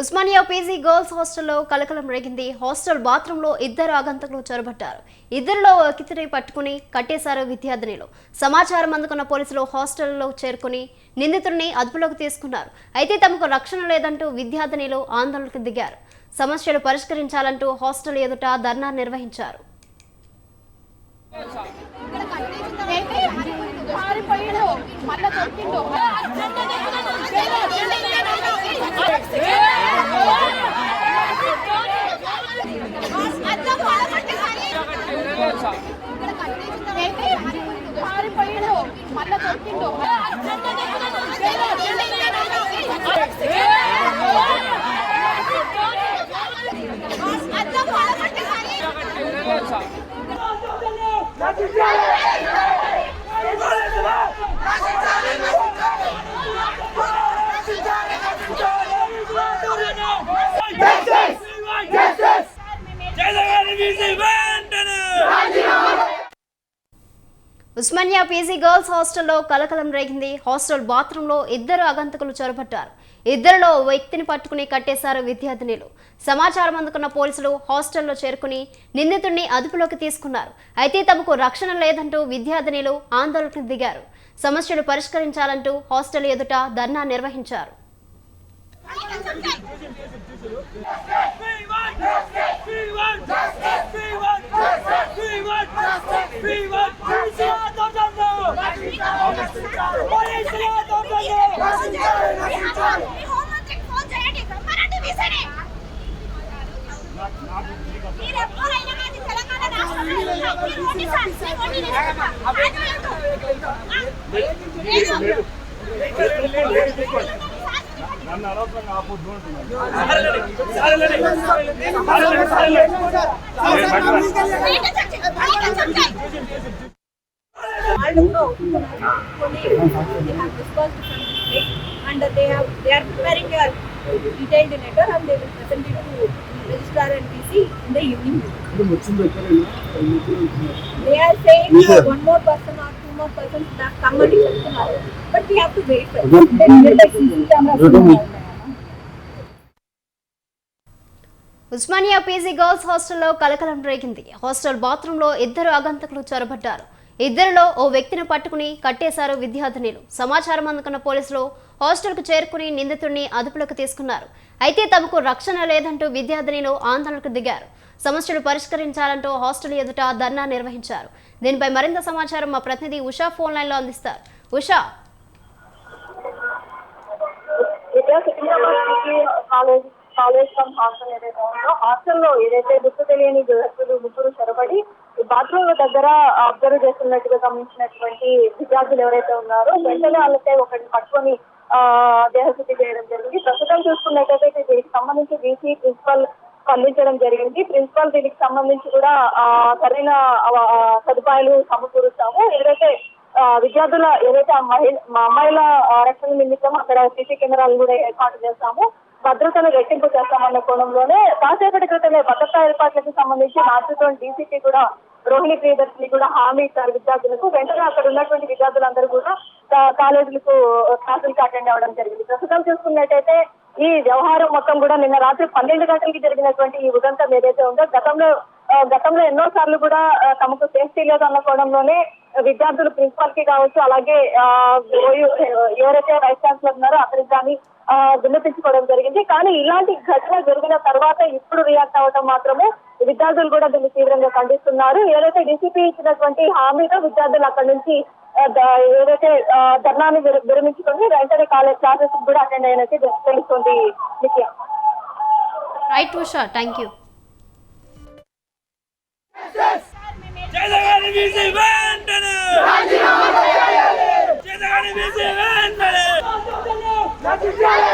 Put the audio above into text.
Osmania PG girls హాస్టల్లో కలకలం రేగింది. హాస్టల్ బాత్రూంలో ఇద్దరు ఆగంతకులు చొరబడ్డారు. ఇద్దరిలో ఒకరిని పట్టుకుని కట్టేశారు విద్యార్థినిలు. సమాచారం అందుకున్న పోలీసులు హాస్టల్లో చేరుకుని నిందితుడిని అదుపులోకి తీసుకున్నారు. అయితే తమకు రక్షణ లేదంటూ విద్యార్థినిలు ఆందోళనకు దిగారు. సమస్యలు పరిష్కరించాలంటూ హాస్టల్ ఎదుట ధర్నా నిర్వహించారు. ఉస్మానియా పీజీ గర్ల్స్ హాస్టల్లో కలకలం రేగింది. హాస్టల్ బాత్రూంలో ఇద్దరు ఆగంతకులు చొరబడ్డారు. ఇద్దరిలో ఓ వ్యక్తిని పట్టుకుని కట్టేశారు విద్యార్థినిలు. సమాచారం అందుకున్న పోలీసులు హాస్టల్లో చేరుకుని నిందితుడిని అదుపులోకి తీసుకున్నారు. అయితే తమకు రక్షణ లేదంటూ విద్యార్థినిలు ఆందోళనకు దిగారు. సమస్యలు పరిష్కరించాలంటూ హాస్టల్ ఎదుట ధర్నా నిర్వహించారు. And they are preparing a detailed letter and they will present it to registrar and PC in the evening. They are saying one more person or two more persons that come and check, but we have to wait for it. Osmania PG girls హాస్టల్లో కలకలం రేగింది. Hostel బాత్రూంలో ఇద్దరు ఆగంతకులు చొరబడ్డారు. ఇద్దరిలో ఓ వ్యక్తిని పట్టుకుని కట్టేశారు విద్యార్థినిలు. సమాచారం అందుకున్న పోలీసులు హాస్టల్కు చేరుకుని నిందితుడిని అదుపులోకి తీసుకున్నారు. అయితే తమకు రక్షణ లేదంటూ విద్యార్థినిలు ఆందోళనకు దిగారు. సమస్యలు పరిష్కరించాలంటూ హాస్టల్ ఎదుట ధర్నా నిర్వహించారు. దీనిపై మరింత సమాచారం మా ప్రతినిధి ఉషా ఫోన్ లైన్ లో అందిస్తారు. ఉషా, కాలేజ్ కమ్ హాస్టల్ ఏదైతే ఉందో హాస్టల్లో ఏదైతే గుర్తు తెలియని ముగ్గురు చొరబడి బాత్రూమ్ దగ్గర అబ్జర్వ్ చేస్తున్నట్టుగా గమనించినటువంటి విద్యార్థులు ఎవరైతే ఉన్నారో వెంటనే వాళ్ళకి ఒకరిని పట్టుకొని దేహశుద్ధి చేయడం జరిగింది. ప్రస్తుతం చూసుకున్నట్టయితే దీనికి సంబంధించి వీసీ ప్రిన్సిపల్ స్పందించడం జరిగింది. ప్రిన్సిపల్ దీనికి సంబంధించి కూడా సరైన సదుపాయాలు సమకూరుస్తాము, ఏదైతే విద్యార్థుల ఏదైతే అమ్మాయిల రక్షణ నిమిత్తం అక్కడ సీసీ కెమెరాలు కూడా ఏర్పాటు చేస్తాము, భద్రతను రెట్టింపు చేస్తామన్న కోణంలోనే కాసేపటి క్రితమే భద్రతా ఏర్పాట్లకు సంబంధించి నాటుతోని డీసీపీ కూడా రోహిణి ప్రియదర్శిని కూడా హామీ ఇచ్చారు విద్యార్థులకు. వెంటనే అక్కడ ఉన్నటువంటి విద్యార్థులందరూ కూడా కాలేజీలకు క్లాసులకు అటెండ్ అవ్వడం జరిగింది. ప్రస్తుతం చూసుకున్నట్టయితే ఈ వ్యవహారం మొత్తం కూడా నిన్న రాత్రి 12 గంటలకి జరిగినటువంటి ఈ ఉదంతం ఏదైతే ఉందో గతంలో ఎన్నో సార్లు కూడా తమకు సేఫ్టీ లేదు అన్న కోణంలోనే విద్యార్థులు ప్రిన్సిపల్ కి కావచ్చు, అలాగే ఎవరైతే వైస్ ఛాన్సలర్ ఉన్నారో అతనికి కానీ విన్నపించుకోవడం జరిగింది. కానీ ఇలాంటి ఘటన జరిగిన తర్వాత ఇప్పుడు రియాక్ట్ అవ్వడం మాత్రమే విద్యార్థులు కూడా దీన్ని తీవ్రంగా ఖండిస్తున్నారు. ఏదైతే డీసీపీ ఇచ్చినటువంటి హామీతో విద్యార్థులు అక్కడి నుంచి ఏదైతే ధర్నాన్ని విరమించుకొని వెంటనే కాలేజ్ క్లాసెస్ కూడా అటెండ్ అయినట్టు తెలుస్తుంది. Right Usha, thank you. Let's go!